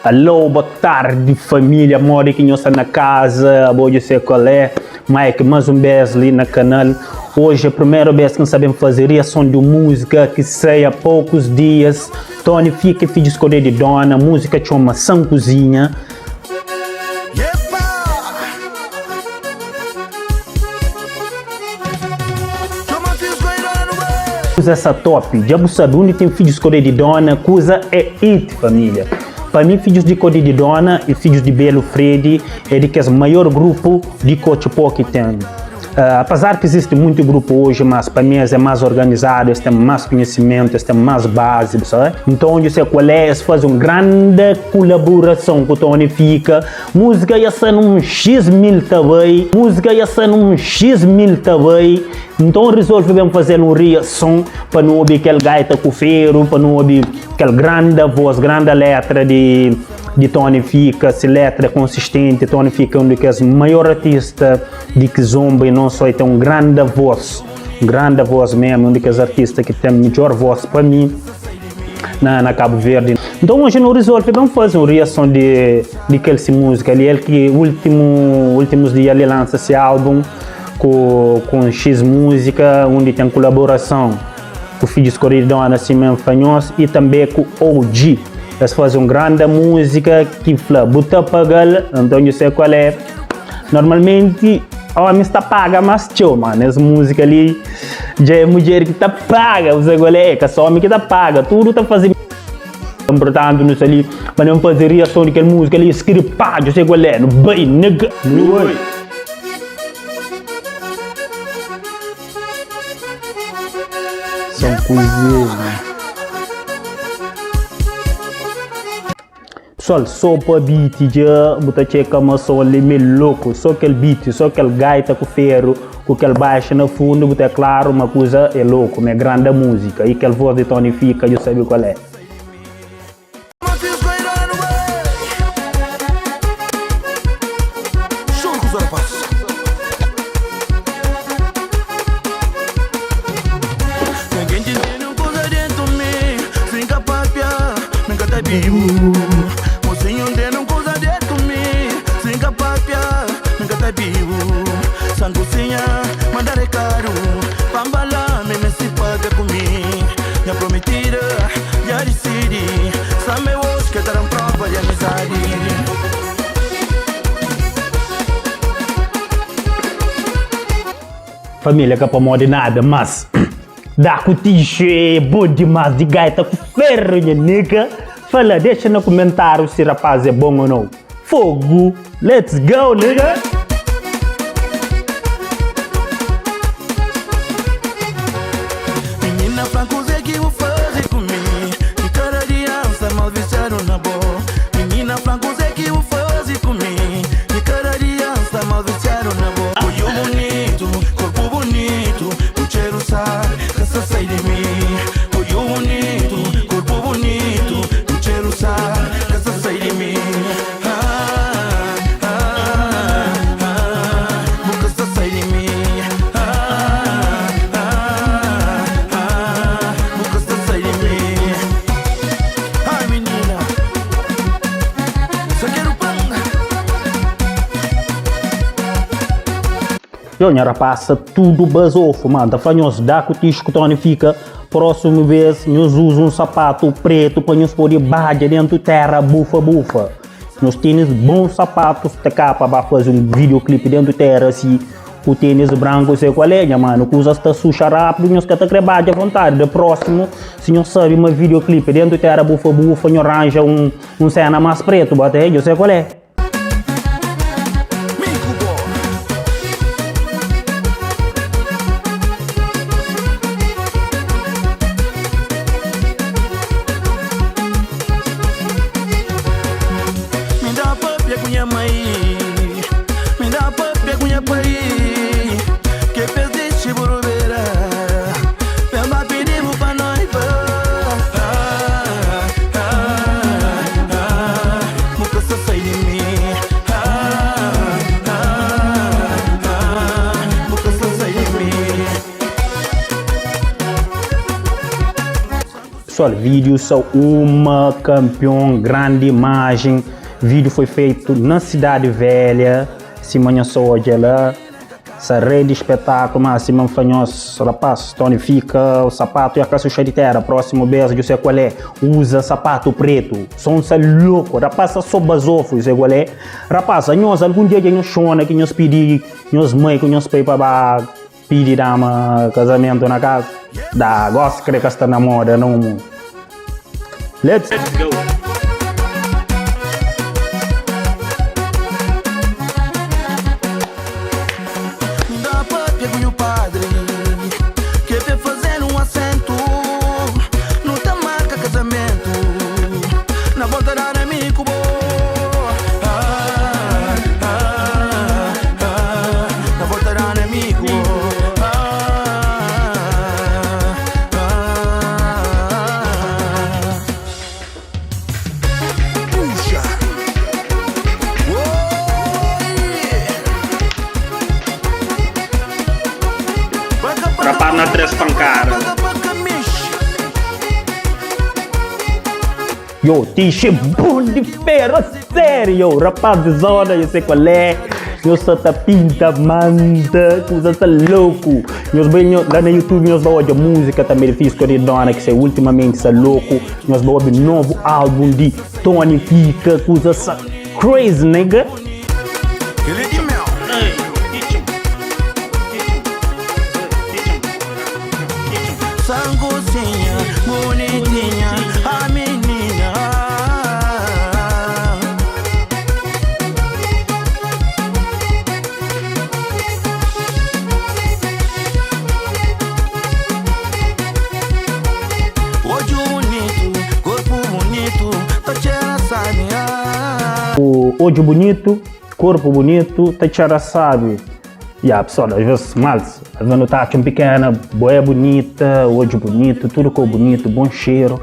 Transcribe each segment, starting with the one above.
Alô, boa tarde família, mora aqui na casa, hoje sei qual é, Mike, mais um vez ali na canal. Hoje é a primeira vez que nós sabemos fazer reação de música que sai há poucos dias. Tony fica filho de escolher de dona, música chama São Cozinha. Coisa essa top, já você sabe onde tem filhos de escolher de dona, coisa é it família. Para mim, filhos de Código de Dona e filhos de Belo Freddy é de que é o maior grupo de Cochipó que tem. Apesar que existe muito grupo hoje, mas para mim é mais organizado, eles têm mais conhecimento, eles têm mais base, sabe? Então, eu sei qual é, eles fazem uma grande colaboração com o Tony fica. Música ia ser num X mil também, música ia ser num X mil também. Então resolvemos fazer uma reação para não ouvir aquele gaita com ferro, para não ouvir aquela grande voz, grande letra de Tony fica, se letra consistente. Tony fica um dos maiores artistas de Kizomba e não só tem uma grande voz mesmo, um dos artistas que tem a melhor voz para mim na Cabo Verde. Então hoje no resolvemos fazer uma reação de aquela música ali, ele que últimos dias ele lança esse álbum com X Música, onde tem colaboração com o filho de escolher de Dona Simão Fanhos e também com o OG. Eles fazem uma grande música que fala buta pagal, então eu sei qual é. Normalmente o homem está paga, mas tchau, mano, essa música ali já é mulher que está paga, você qual é, que é só homem que está paga, tudo está fazendo. Portanto, nós ali, para não fazer reação daquela música ali, escripado, eu sei qual é, no bem, nega, no oi. São coisinhas. Pessoal, só para beat já, botar checa uma som ali meio louco, só aquele beat, só aquele gaita com ferro, com aquele baixo no fundo, botar claro, uma coisa é louco, uma grande música, e aquele voz de Tony fica, eu sei qual é. Família, que é para moda nada, mas dá com é bom demais de gaita com ferro, nega. Fala, deixa no comentário se rapaz é bom ou não. Fogo, let's go, nega. Menina franco, que vou fazer comigo? Que cara de ança mal vestido na boa. Menina franco, que vou fazer comigo? Que cara de ança mal vestido na boa. Olho bonito, corpo bonito, o cheiro sai, essa sai de mim. Olho bonito, corpo bonito, o cheiro sai, essa sai de mim. Boca sai de mim. Boca sai de mim. Ai menina, só quero panga. Eu, rapaz, tudo basofo, mano. Tá falando, dá com o tisco que Tony fica. Próxima vez, nós usamos um sapato preto para nós poder barra dentro da terra, bufa. Nós temos bons sapatos de capa para fazer um videoclipe dentro da terra, assim. O tênis branco, sei qual é, mano. Que usa esta suja rápido, nós queremos trabalhar à vontade. De próximo, se nós sabe uma videoclipe dentro da terra, bufa, nós arranja um cena mais preto, bate aí, eu sei qual é. Pessoal, vídeo são uma campeão, grande imagem. Vídeo foi feito na Cidade Velha, Simanha Soja lá. Essa rede espetáculo, mas Simão Fanhos, rapaz, tonifica o sapato e a caça cheia de terra. Próximo beijo, eu sei qual é. Usa sapato preto, sonsa louco, rapaz, só basofo, eu sei qual é. Rapaz, nós algum dia que nós chona, que nós pedimos, nós mãe, que nós pedimos para pedir dama casamento na casa. Da, gosto de crer que está na moda, não. Let's go. Rapaz na três pancadas. Yo, t-shirt bom de ferro, sério. Rapaz de zona, eu sei qual é. Eu só tá pinta, manda, coisa tá louco. Nós bem lá no YouTube, nós vamos ouvir música também de Fisco de Dona, que é ultimamente tá louco. Nós vamos ouvir novo álbum de Tony Fica, coisa tá crazy, nigga. Sangucinha, bonitinha, a menina. Olho bonito, corpo bonito, Tatiana sabe. Olho bonito, corpo bonito, Tatiana sabe. Pessoal, às vezes mal, às vezes não tá um pequena, boia bonita, olho bonito, tudo com bonito, bom cheiro.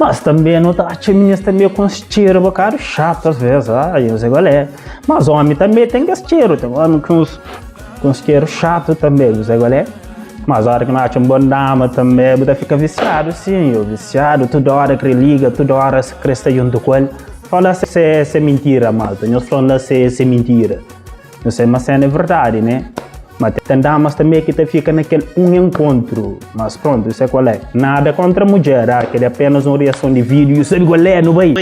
Mas também não tá meninas também com cheiro, bocado chato às vezes, eu sei qual é. Mas homem também tem esse cheiro, tem homem com cheiro chato também, eu sei qual é. Mas a hora que não acha uma boa dama também, você fica viciado sim, viciado, toda hora que liga, toda hora se cresce junto com ele. Fala se é mentira, malta, nós falamos se é mentira. Não sei, mas é verdade, né? Mas tem damas também que fica naquele encontro. Mas pronto, isso é qual é. Nada contra a mulher, que é apenas uma reação de vídeo. Isso é qual é, não vai?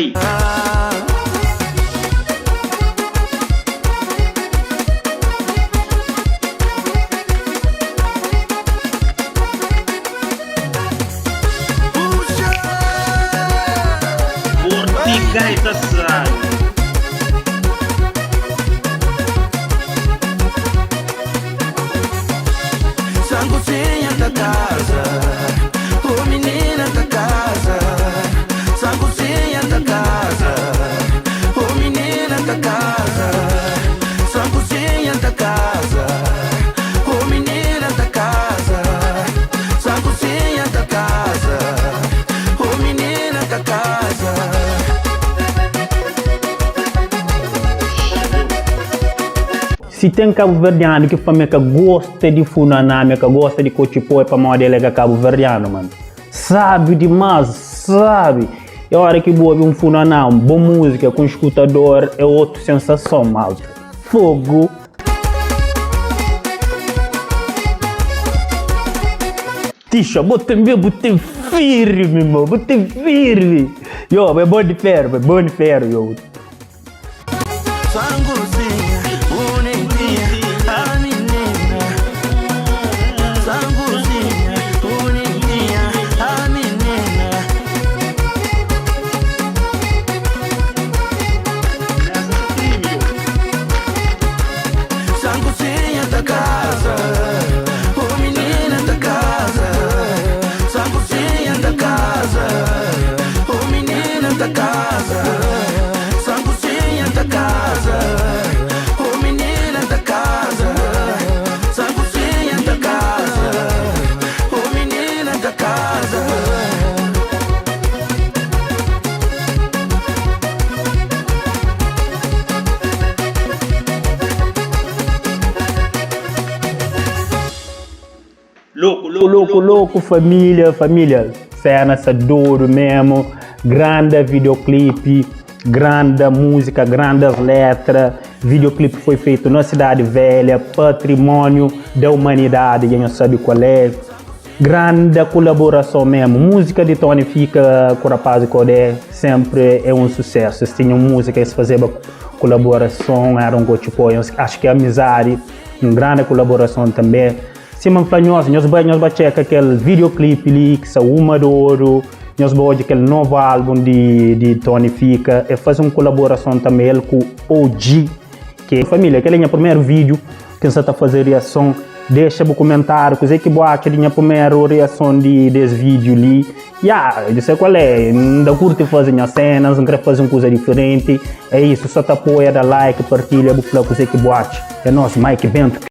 Portigaita sai. Sangucinha da casa, ô menina da casa. Sangucinha da casa, ô menina da casa. Sangucinha da casa, ô menina da casa. Sangucinha da casa, ô menina da casa. Se tem cabo-verdiano que fala que gosta de funaname, que gosta de cochipó, é para modelo que é cabo-verdiano, mano. Sabe demais, sabe. É hora que boa um funanão, boa música com escutador, é outra sensação, malta. Fogo. Tisha, botei firme, mano, botei firme. Yo, é bom de ferro, yo. Sangucinha, bonitinha, a menina. Sangucinha, bonitinha, a menina. Sangucinha da casa, ô menina da casa. Sangucinha da casa, ô menina da casa. Sangucinha da casa, ô menina da casa. Sangucinha da casa, ô menina da casa. Louco, família. cena, essa duro mesmo, grande videoclipe, grande música, grandes letras. Videoclipe foi feito na Cidade Velha, patrimônio da humanidade, quem não sabe qual é. Grande colaboração mesmo. Música de Tony fica com o rapaz Codé, sempre é um sucesso. Eles tinham música, eles faziam colaboração, eram tipo, acho que amizade, uma grande colaboração também. Se man fala nós vamos checar aquele videoclipe ali, que saiu uma do ouro. Nós vamos aquele novo álbum de Tony Fica e faz uma colaboração também com o OG, que é família, aquele é o primeiro vídeo que você está fazendo reação. Deixa no comentário, que que boa que a primeira reação desse vídeo ali. Eu sei qual é, não curte fazer as cenas, não quer fazer uma coisa diferente. É isso, só te apoia, dá like, partilha, vou falar que boa. É nosso Mike Bento.